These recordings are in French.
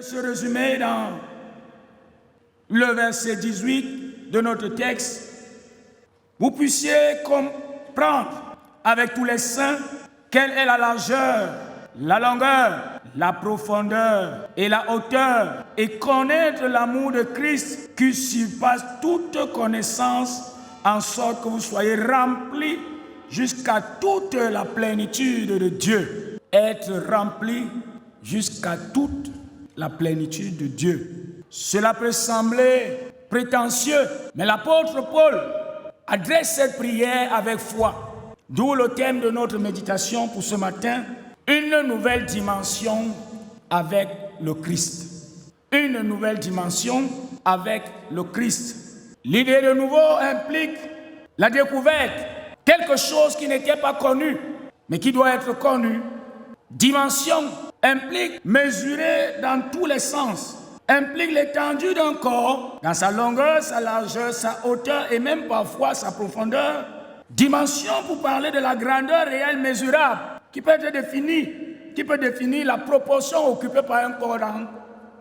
Se résumer dans le verset 18 de notre texte, vous puissiez comprendre avec tous les saints quelle est la largeur, la longueur, la profondeur et la hauteur, et connaître l'amour de Christ qui surpasse toute connaissance, en sorte que vous soyez remplis jusqu'à toute la plénitude de Dieu. Être remplis jusqu'à toute la plénitude de Dieu. Cela peut sembler prétentieux, mais l'apôtre Paul adresse cette prière avec foi. D'où le thème de notre méditation pour ce matin, une nouvelle dimension avec le Christ. Une nouvelle dimension avec le Christ. L'idée de nouveau implique la découverte, quelque chose qui n'était pas connu, mais qui doit être connu. Dimension implique mesurer dans tous les sens, implique l'étendue d'un corps, dans sa longueur, sa largeur, sa hauteur et même parfois sa profondeur. Dimension pour parler de la grandeur réelle mesurable, qui peut être définie, qui peut définir la proportion occupée par un corps dans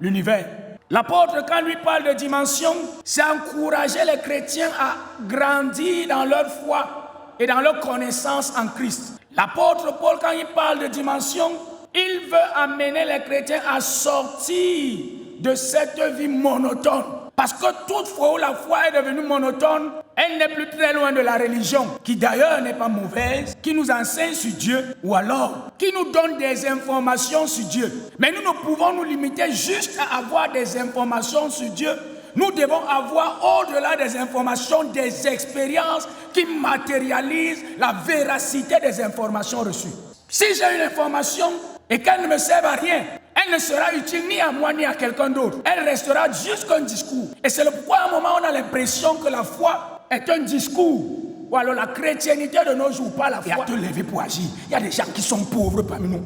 l'univers. L'apôtre, quand lui parle de dimension, c'est encourager les chrétiens à grandir dans leur foi et dans leur connaissance en Christ. L'apôtre Paul, quand il parle de dimension, il veut amener les chrétiens à sortir de cette vie monotone. Parce que toutefois où la foi est devenue monotone, elle n'est plus très loin de la religion, qui d'ailleurs n'est pas mauvaise, qui nous enseigne sur Dieu, ou alors qui nous donne des informations sur Dieu. Mais nous ne pouvons nous limiter juste à avoir des informations sur Dieu. Nous devons avoir au-delà des informations, des expériences qui matérialisent la véracité des informations reçues. Si j'ai une information et qu'elle ne me sert à rien, elle ne sera utile ni à moi ni à quelqu'un d'autre. Elle restera juste qu'un discours. Et c'est pourquoi à un moment on a l'impression que la foi est un discours. Ou alors la chrétienté de nos jours, pas la foi. Il y a te lever pour agir. Il y a des gens qui sont pauvres parmi nous.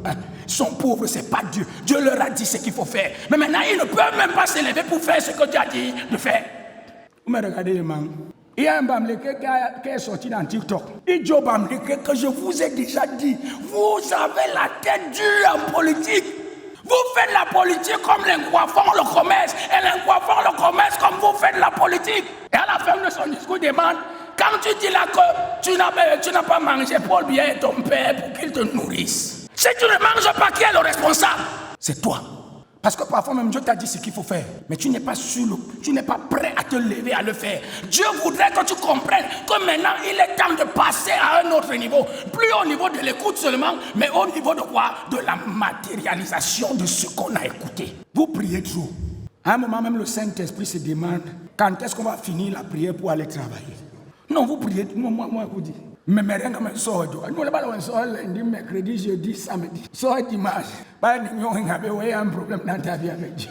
Ils sont pauvres, c'est pas Dieu. Dieu leur a dit ce qu'il faut faire. Mais maintenant, ils ne peuvent même pas se lever pour faire ce que Dieu a dit de faire. Vous me regardez les mains. Il y a un Bamleke qui est sorti dans TikTok. Il dit au Bamleke que je vous ai déjà dit, vous avez la tête dure en politique. Vous faites la politique comme les Ngwa font le commerce. Et les Ngwa font le commerce comme vous faites la politique. Et à la fin de son discours, il demande, quand tu dis là que tu n'as pas mangé Paul bien et ton père pour qu'il te nourrisse. Si tu ne manges pas, qui est le responsable? C'est toi. Parce que parfois même Dieu t'a dit ce qu'il faut faire, mais tu n'es pas sûr, tu n'es pas prêt à te lever à le faire. Dieu voudrait que tu comprennes que maintenant il est temps de passer à un autre niveau. Plus au niveau de l'écoute seulement, mais au niveau de quoi? De la matérialisation de ce qu'on a écouté. Vous priez trop. À un moment même le Saint-Esprit se demande quand est-ce qu'on va finir la prière pour aller travailler. Non, vous priez, moi vous dis. Mais rien comme un sort. Nous ne pas lundi, mercredi, jeudi, samedi. Sort dimanche. Pas de nous, on avait un problème dans ta vie avec Dieu.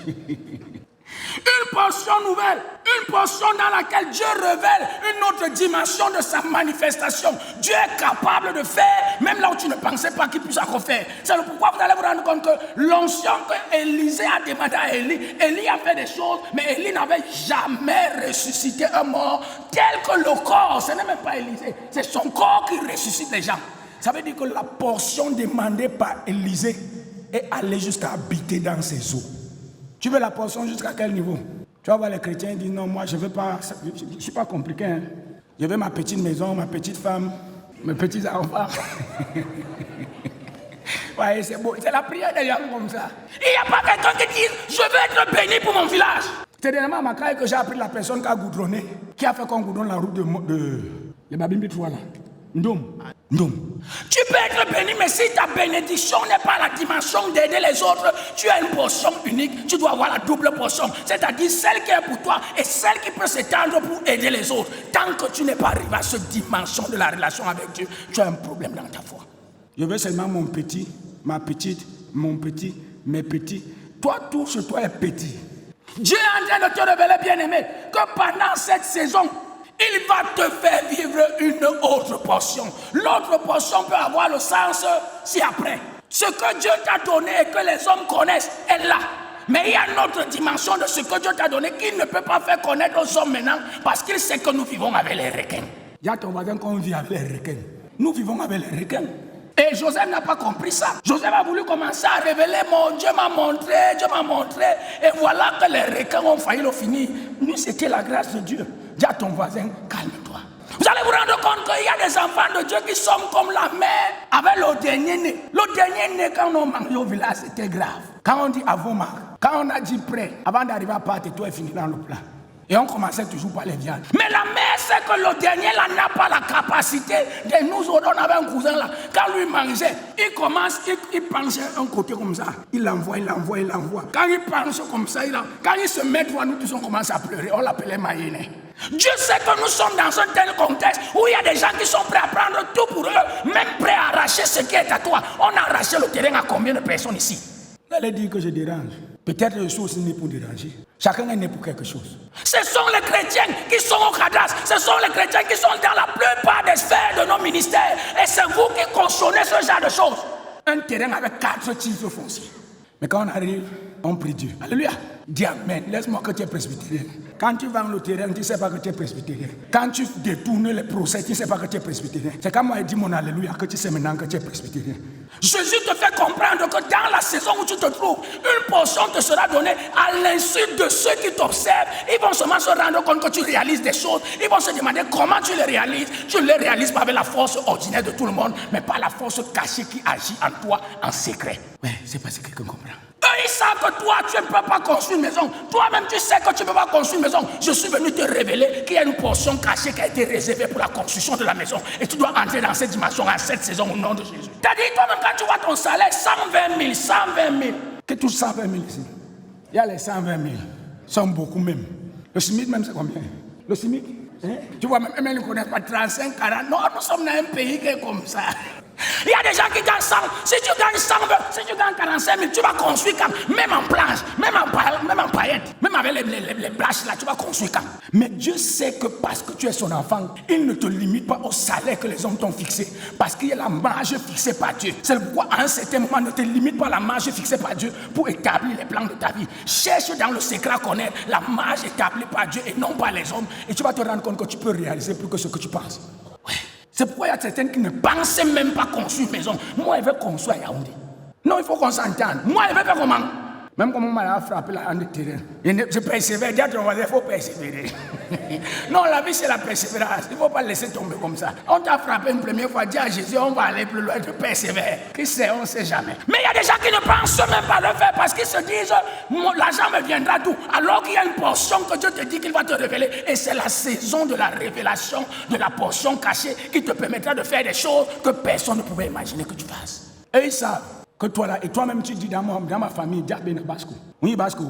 Une portion nouvelle, une portion dans laquelle Dieu révèle une autre dimension de sa manifestation. Dieu est capable de faire, même là où tu ne pensais pas qu'il puisse encore faire. C'est pourquoi vous allez vous rendre compte que l'onction que Élisée a demandé à Élie, Élie a fait des choses, mais Élie n'avait jamais ressuscité un mort tel que le corps. Ce n'est même pas Élisée, c'est son corps qui ressuscite les gens. Ça veut dire que la portion demandée par Élisée est allée jusqu'à habiter dans ses eaux. Tu veux la portion jusqu'à quel niveau? Tu vas voir les chrétiens disent non, moi je veux pas, je ne suis pas compliqué. Hein. Je veux ma petite maison, ma petite femme, mes petits enfants. Ouais, c'est beau. C'est la prière des gens comme ça. Il n'y a pas quelqu'un qui dit je veux être béni pour mon village. C'est dernièrement à Macaï que j'ai appris la personne qui a goudronné, qui a fait qu'on goudronne la route de Babimbi 3 là. Ndom. Tu peux être béni, mais si ta bénédiction n'est pas la dimension d'aider les autres, tu as une portion unique, tu dois avoir la double portion, c'est-à-dire celle qui est pour toi et celle qui peut s'étendre pour aider les autres. Tant que tu n'es pas arrivé à cette dimension de la relation avec Dieu, tu as un problème dans ta foi. Je veux seulement mon petit, ma petite, mon petit, mes petits. Toi, tout chez toi est petit. Dieu est en train de te révéler, bien-aimé, que pendant cette saison, il va te faire vivre une autre portion. L'autre portion peut avoir le sens si après. Ce que Dieu t'a donné et que les hommes connaissent est là. Mais il y a une autre dimension de ce que Dieu t'a donné qu'il ne peut pas faire connaître aux hommes maintenant parce qu'il sait que nous vivons avec les requins. Il y a ton voisin qu'on vit avec les requins. Nous vivons avec les requins. Et Joseph n'a pas compris ça. Joseph a voulu commencer à révéler, mon Dieu m'a montré. Et voilà que les requins ont failli le finir. Nous, c'était la grâce de Dieu. Dis à ton voisin, calme-toi. Vous allez vous rendre compte qu'il y a des enfants de Dieu qui sont comme la mère avec le dernier né. Le dernier né, quand on mangeait au village, c'était grave. Quand on dit avant Marc, quand on a dit prêt, avant d'arriver à part, tout est fini dans le plat. Et on commençait toujours par les viandes. Mais la mère sait que le dernier là n'a pas la capacité de nous autres. On avait un cousin là, quand lui mangeait, il commence, il penchait un côté comme ça. Il envoie. Quand il penche comme ça, quand il se met droit, nous tous on commence à pleurer. On l'appelait Mayenne. Dieu sait que nous sommes dans un tel contexte où il y a des gens qui sont prêts à prendre tout pour eux, même prêts à arracher ce qui est à toi. On a arraché le terrain à combien de personnes ici? Vous allez dire que je dérange. Peut-être les choses n'est pour déranger. Chacun est né pour quelque chose. Ce sont les chrétiens qui sont au cadastre. Ce sont les chrétiens qui sont dans la plupart des sphères de nos ministères. Et c'est vous qui cautionnez ce genre de choses. Un terrain avec 4 titres fonciers. Mais quand on arrive, on prie Dieu. Alléluia. Dis amen. Laisse-moi que tu es presbytérien. Quand tu vends le terrain, tu ne sais pas que tu es presbytérien. Quand tu détournes les procès, tu ne sais pas que tu es presbytérien. C'est quand moi je dis mon alléluia que tu sais maintenant que tu es presbytérien. Jésus te fait comprendre que dans la saison où tu te trouves, une portion te sera donnée à l'insu de ceux qui t'observent. Ils vont seulement se rendre compte que tu réalises des choses. Ils vont se demander comment tu les réalises. Tu ne les réalises pas avec la force ordinaire de tout le monde, mais par la force cachée qui agit en toi en secret. Oui, c'est parce que quelqu'un comprend. Eux, ils savent que toi, tu ne peux pas construire une maison. Toi-même, tu sais que tu ne peux pas construire une maison. Je suis venu te révéler qu'il y a une portion cachée qui a été réservée pour la construction de la maison. Et tu dois entrer dans cette dimension, en cette saison, au nom de Jésus. T'as dit, toi-même, quand tu vois ton salaire, 120 000. Que touche 120 000 ici? Il y a les 120 000. Sont beaucoup même. Le SMIC, même, c'est combien? Le SMIC? Tu vois, même ils ne connaissent pas 35, 40. Non, nous sommes dans un pays qui est comme ça. Il y a des gens qui gagnent 100. Si tu gagnes 100, si tu gagnes 45 000, tu vas construire quand même en planche, même en paillettes, même avec les bâches là, tu vas construire quand. Mais Dieu sait que parce que tu es son enfant, il ne te limite pas au salaire que les hommes t'ont fixé. Parce qu'il y a la marge fixée par Dieu. C'est pourquoi à un certain moment, ne te limite pas à la marge fixée par Dieu pour établir les plans de ta vie. Cherche dans le secret à connaître la marge établie par Dieu et non par les hommes. Et tu vas te rendre compte que tu peux réaliser plus que ce que tu penses. Ouais. C'est pourquoi il y a certaines qui ne pensaient même pas construire une maison. Moi, je veux construire à Yaoundé. Non, il faut qu'on s'entende. Moi, je veux faire comment? Même comme on m'a frappé là en terrain. Je persévère, il faut persévérer. Non, la vie c'est la persévérance. Il ne faut pas laisser tomber comme ça. On t'a frappé une première fois, dis à Jésus, on va aller plus loin, tu persévères. Qui sait, on ne sait jamais. Mais il y a des gens qui ne pensent même pas le faire parce qu'ils se disent, l'argent me viendra d'où? Alors qu'il y a une portion que Dieu te dit qu'il va te révéler. Et c'est la saison de la révélation, de la portion cachée qui te permettra de faire des choses que personne ne pouvait imaginer que tu fasses. Et ils savent que toi là, et toi-même tu dis dans ma famille, Diabéna Basco. Oui, Basco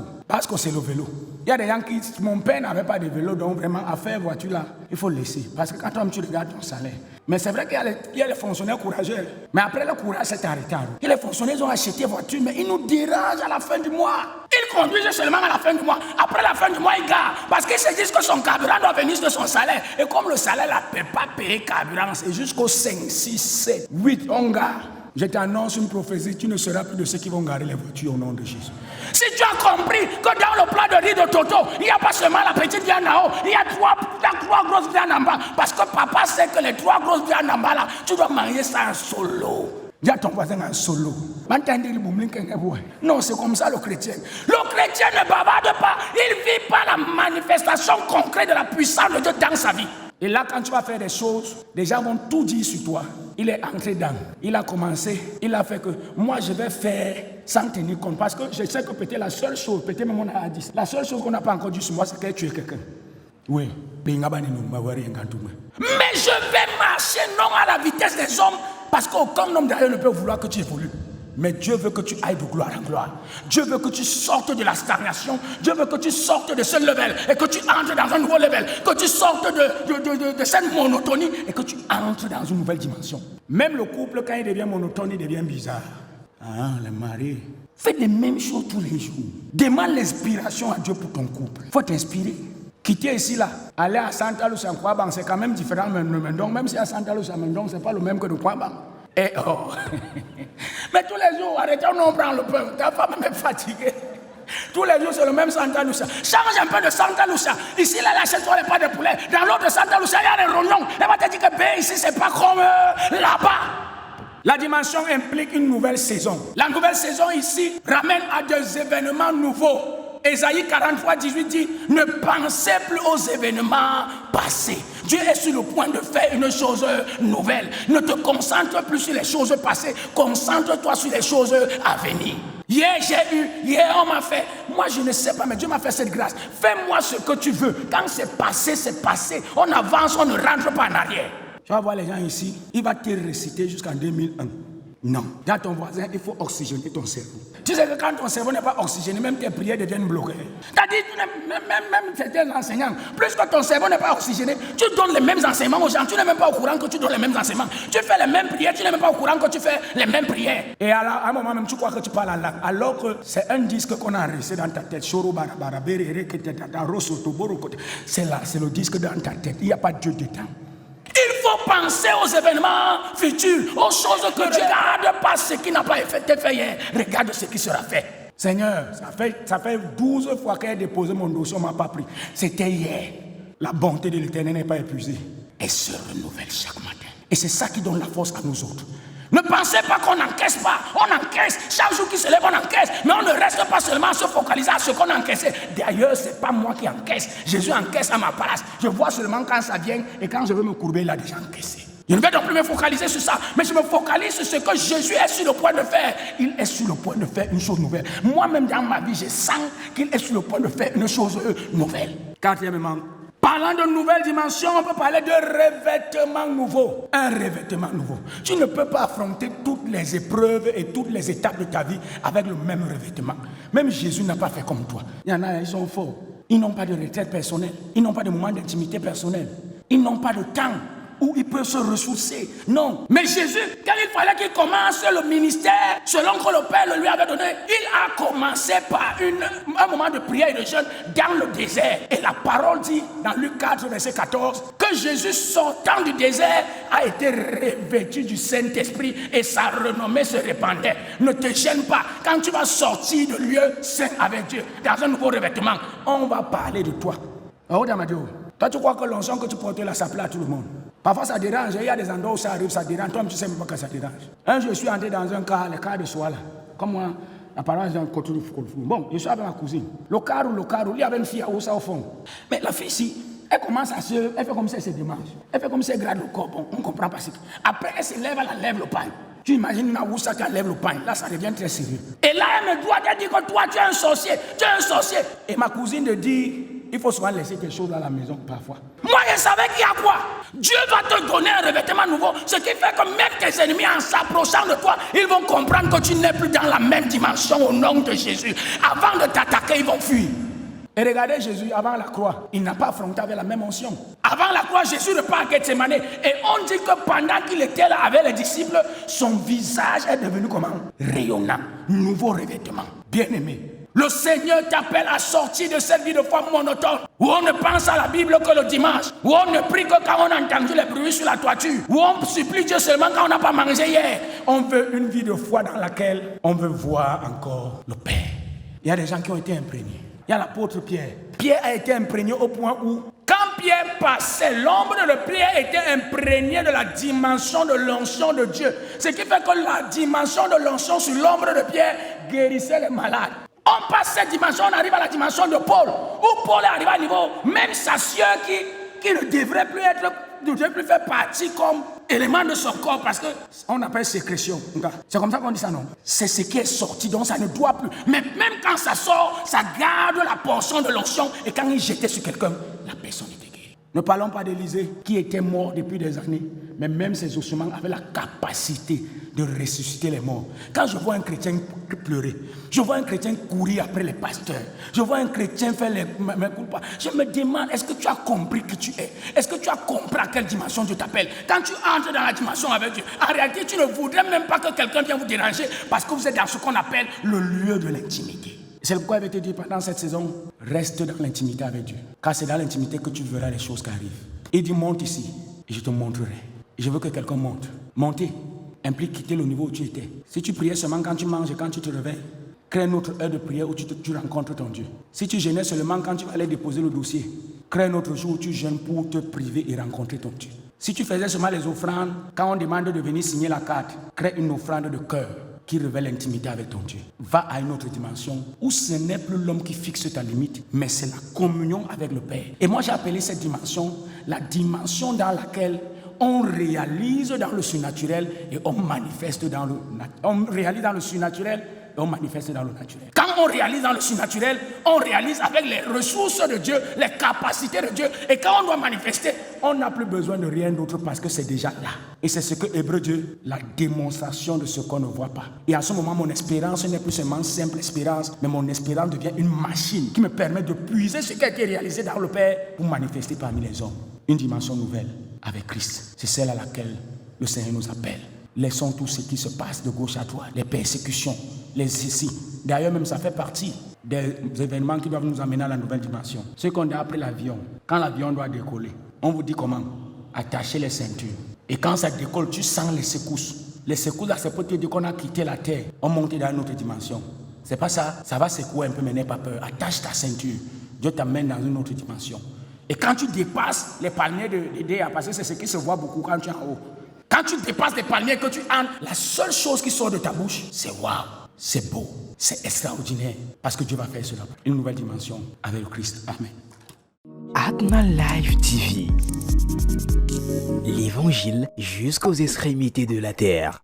c'est le vélo. Il y a des gens qui, mon père n'avait pas de vélo, donc vraiment à faire voiture là, il faut laisser. Parce que quand toi tu regardes ton salaire. Mais c'est vrai qu'il y a les fonctionnaires courageux. Mais après le courage s'est arrêté. Et les fonctionnaires ont acheté voiture, mais ils nous dérangent à la fin du mois. Ils conduisent seulement à la fin du mois. Après la fin du mois, ils garent. Parce qu'ils se disent que son carburant doit venir de son salaire. Et comme le salaire ne peut pas payer carburant, c'est jusqu'au 5, 6, 7, 8, on gare. Je t'annonce une prophétie, tu ne seras plus de ceux qui vont garer les voitures au nom de Jésus. Si tu as compris que dans le plat de riz de Toto, il n'y a pas seulement la petite viande en haut, il y a trois grosses viandes en bas. Parce que papa sait que les 3 grosses viandes en bas là, tu dois manger ça en solo. Dis à ton voisin en solo. Non, c'est comme ça le chrétien. Le chrétien ne bavarde pas, il vit par la manifestation concrète de la puissance de Dieu dans sa vie. Et là, quand tu vas faire des choses, les gens vont tout dire sur toi. Il est entré dedans. Il a commencé. Il a fait que moi, je vais faire sans tenir compte. Parce que je sais que peut-être la seule chose, peut-être même on a dit, la seule chose qu'on n'a pas encore dit sur moi, c'est que tu es quelqu'un. Oui. Mais je vais marcher non à la vitesse des hommes. Parce qu'aucun homme derrière ne peut vouloir que tu évolues. Mais Dieu veut que tu ailles de gloire en gloire. Dieu veut que tu sortes de la stagnation. Dieu veut que tu sortes de ce level et que tu entres dans un nouveau level. Que tu sortes de cette monotonie et que tu entres dans une nouvelle dimension. Même le couple, quand il devient monotone, il devient bizarre. Ah, les mariés. Fais les mêmes choses tous les jours. Demande l'inspiration à Dieu pour ton couple. Il faut t'inspirer. Quitter ici, là, aller à Santa Lucia, Kwabang, c'est quand même différent. Donc, même si à Santa Lucia, ce n'est pas le même que de Kwabang. Et oh. Mais tous les jours, arrêtons, on prend le pain. Ta femme est fatiguée. Tous les jours, c'est le même Santa Lucia. Change un peu de Santa Lucia. Ici, là, achète-toi les pâtes de poulet. Dans l'autre Santa Lucia, il y a des rognons. Elle va te dire que ben, ici, c'est pas comme là-bas. La dimension implique une nouvelle saison. La nouvelle saison ici ramène à des événements nouveaux. Ésaïe 43, 18 dit, ne pensez plus aux événements passés. Dieu est sur le point de faire une chose nouvelle. Ne te concentre plus sur les choses passées. Concentre-toi sur les choses à venir. Hier j'ai eu, hier on m'a fait. Moi je ne sais pas, mais Dieu m'a fait cette grâce. Fais-moi ce que tu veux. Quand c'est passé, c'est passé. On avance, on ne rentre pas en arrière. Tu vas voir les gens ici, il va te réciter jusqu'en 2001. Non. Dans ton voisin, il faut oxygéner ton cerveau. Tu sais que quand ton cerveau n'est pas oxygéné, même tes prières deviennent bloquées. C'est-à-dire, même certains enseignants, plus que ton cerveau n'est pas oxygéné, tu donnes les mêmes enseignements aux gens. Tu n'es même pas au courant que tu donnes les mêmes enseignements. Tu fais les mêmes prières, tu n'es même pas au courant que tu fais les mêmes prières. Et à un moment même, tu crois que tu parles la langue. Alors que c'est un disque qu'on a resté dans ta tête. C'est le disque dans ta tête. Il n'y a pas Dieu dedans. Il faut penser aux événements futurs, aux choses que Dieu garde, pas ce qui n'a pas été fait hier. Regarde ce qui sera fait. Seigneur, ça fait 12 fois qu'elle a déposé mon dossier, on ne m'a pas pris. C'était hier. La bonté de l'Éternel n'est pas épuisée. Elle se renouvelle chaque matin. Et c'est ça qui donne la force à nous autres. Ne pensez pas qu'on n'encaisse pas. On encaisse. Chaque jour qui se lève, on encaisse. Mais on ne reste pas seulement à se focaliser à ce qu'on a encaissé. D'ailleurs, ce n'est pas moi qui encaisse. Jésus encaisse à ma place. Je vois seulement quand ça vient et quand je veux me courber, il a déjà encaissé. Je ne vais donc plus me focaliser sur ça, mais je me focalise sur ce que Jésus est sur le point de faire. Il est sur le point de faire une chose nouvelle. Moi-même, dans ma vie, je sens qu'il est sur le point de faire une chose nouvelle. Quatrièmement, parlant de nouvelle dimension, on peut parler de revêtement nouveau. Un revêtement nouveau. Tu ne peux pas affronter toutes les épreuves et toutes les étapes de ta vie avec le même revêtement. Même Jésus n'a pas fait comme toi. Il y en a, ils sont forts. Ils n'ont pas de retraite personnelle. Ils n'ont pas de moment d'intimité personnelle. Ils n'ont pas de temps où il peut se ressourcer. Non. Mais Jésus, quand il fallait qu'il commence le ministère, selon que le Père le lui avait donné, il a commencé par un moment de prière et de jeûne dans le désert. Et la parole dit, dans Luc 4, verset 14, que Jésus, sortant du désert, a été revêtu du Saint-Esprit et sa renommée se répandait. Ne te gêne pas. Quand tu vas sortir de lieu saint avec Dieu, dans un nouveau revêtement, on va parler de toi. Oh, Damadio, toi tu crois que l'onction que tu portes là, ça plaît à tout le monde? Parfois ça dérange, il y a des endroits où ça arrive, ça dérange. Toi, tu ne sais même pas que ça dérange. Un jour, je suis entré dans un car, le car de soie là. Comme moi, la parole est dans le côté du Foucault. Bon, je suis avec ma cousine. Le car, il y avait une fille à ça au fond. Mais la fille ici, elle commence à se. Elle fait comme si elle se démarche. Elle fait comme si elle gratte le corps. Bon, on ne comprend pas ce que. Après, elle se lève, elle enlève le pain. Tu imagines une Aoussa qui enlève le pain. Là, ça devient très sérieux. Et là, elle me doit dire que toi, tu es un sorcier. Tu es un sorcier. Et ma cousine me dit. Il faut souvent laisser quelque chose à la maison parfois. Moi, je savais qu'il y a quoi. Dieu va te donner un revêtement nouveau. Ce qui fait que même tes ennemis, en s'approchant de toi, ils vont comprendre que tu n'es plus dans la même dimension au nom de Jésus. Avant de t'attaquer, ils vont fuir. Et regardez Jésus avant la croix. Il n'a pas affronté avec la même onction. Avant la croix, Jésus repart à Gethsémane. Et on dit que pendant qu'il était là avec les disciples, son visage est devenu comment? Rayonnant. Nouveau revêtement. Bien-aimé. Le Seigneur t'appelle à sortir de cette vie de foi monotone, où on ne pense à la Bible que le dimanche, où on ne prie que quand on a entendu les bruits sur la toiture, où on supplie Dieu seulement quand on n'a pas mangé hier. On veut une vie de foi dans laquelle on veut voir encore le Père. Il y a des gens qui ont été imprégnés. Il y a l'apôtre Pierre. Pierre a été imprégné au point où, quand Pierre passait, l'ombre de Pierre était imprégnée de la dimension de l'onction de Dieu. Ce qui fait que la dimension de l'onction sur l'ombre de Pierre guérissait les malades. On passe cette dimension, on arrive à la dimension de Paul, où Paul est arrivé à niveau, même sa sœur qui ne devrait plus faire partie comme élément de son corps, parce qu'on appelle sécrétion. C'est comme ça qu'on dit ça, non? C'est ce qui est sorti, donc ça ne doit plus. Mais même quand ça sort, ça garde la portion de l'onction, et quand il jetait sur quelqu'un, la personne était guérie. Ne parlons pas d'Élisée, qui était mort depuis des années, mais même ses ossements avaient la capacité de ressusciter les morts. Quand je vois un chrétien pleurer, je vois un chrétien courir après les pasteurs, je vois un chrétien faire les culpas, je me demande, est-ce que tu as compris qui tu es? Est-ce que tu as compris à quelle dimension Dieu t'appelle? Quand tu entres dans la dimension avec Dieu, en réalité, tu ne voudrais même pas que quelqu'un vienne vous déranger parce que vous êtes dans ce qu'on appelle le lieu de l'intimité. C'est pourquoi il avait été dit pendant cette saison, reste dans l'intimité avec Dieu. Car c'est dans l'intimité que tu verras les choses qui arrivent. Il dit, monte ici et je te montrerai. Je veux que quelqu'un monte. Monter implique quitter le niveau où tu étais. Si tu priais seulement quand tu manges et quand tu te réveilles, crée une autre heure de prière où tu rencontres ton Dieu. Si tu jeûnais seulement quand tu vas aller déposer le dossier, crée un autre jour où tu jeûnes pour te priver et rencontrer ton Dieu. Si tu faisais seulement les offrandes, quand on demande de venir signer la carte, crée une offrande de cœur qui révèle l'intimité avec ton Dieu. Va à une autre dimension où ce n'est plus l'homme qui fixe ta limite, mais c'est la communion avec le Père. Et moi j'ai appelé cette dimension la dimension dans laquelle on réalise dans le surnaturel et on manifeste dans le naturel. On réalise dans le surnaturel et on manifeste dans le naturel. Quand on réalise dans le surnaturel, on réalise avec les ressources de Dieu, les capacités de Dieu. Et quand on doit manifester, on n'a plus besoin de rien d'autre parce que c'est déjà là. Et c'est ce que Hébreu dit, la démonstration de ce qu'on ne voit pas. Et à ce moment, mon espérance n'est plus seulement simple espérance, mais mon espérance devient une machine qui me permet de puiser ce qui a été réalisé dans le Père pour manifester parmi les hommes. Une dimension nouvelle avec Christ. C'est celle à laquelle le Seigneur nous appelle. Laissons tout ce qui se passe de gauche à droite, les persécutions, les ceci. D'ailleurs, même ça fait partie des événements qui doivent nous amener à la nouvelle dimension. Ce qu'on a après l'avion, quand l'avion doit décoller, on vous dit comment? Attacher les ceintures. Et quand ça décolle, tu sens les secousses. Les secousses, là, c'est pour te dire qu'on a quitté la terre, on monte dans une autre dimension. C'est pas ça, ça va secouer un peu, mais n'aie pas peur. Attache ta ceinture. Dieu t'amène dans une autre dimension. Et quand tu dépasses les palmiers d'Édéa, parce que c'est ce qui se voit beaucoup quand tu es en haut. Quand tu dépasses les palmiers et que tu entres, la seule chose qui sort de ta bouche, c'est waouh, c'est beau, c'est extraordinaire. Parce que Dieu va faire cela. Une nouvelle dimension avec le Christ. Amen. Atma Live TV. L'évangile jusqu'aux extrémités de la terre.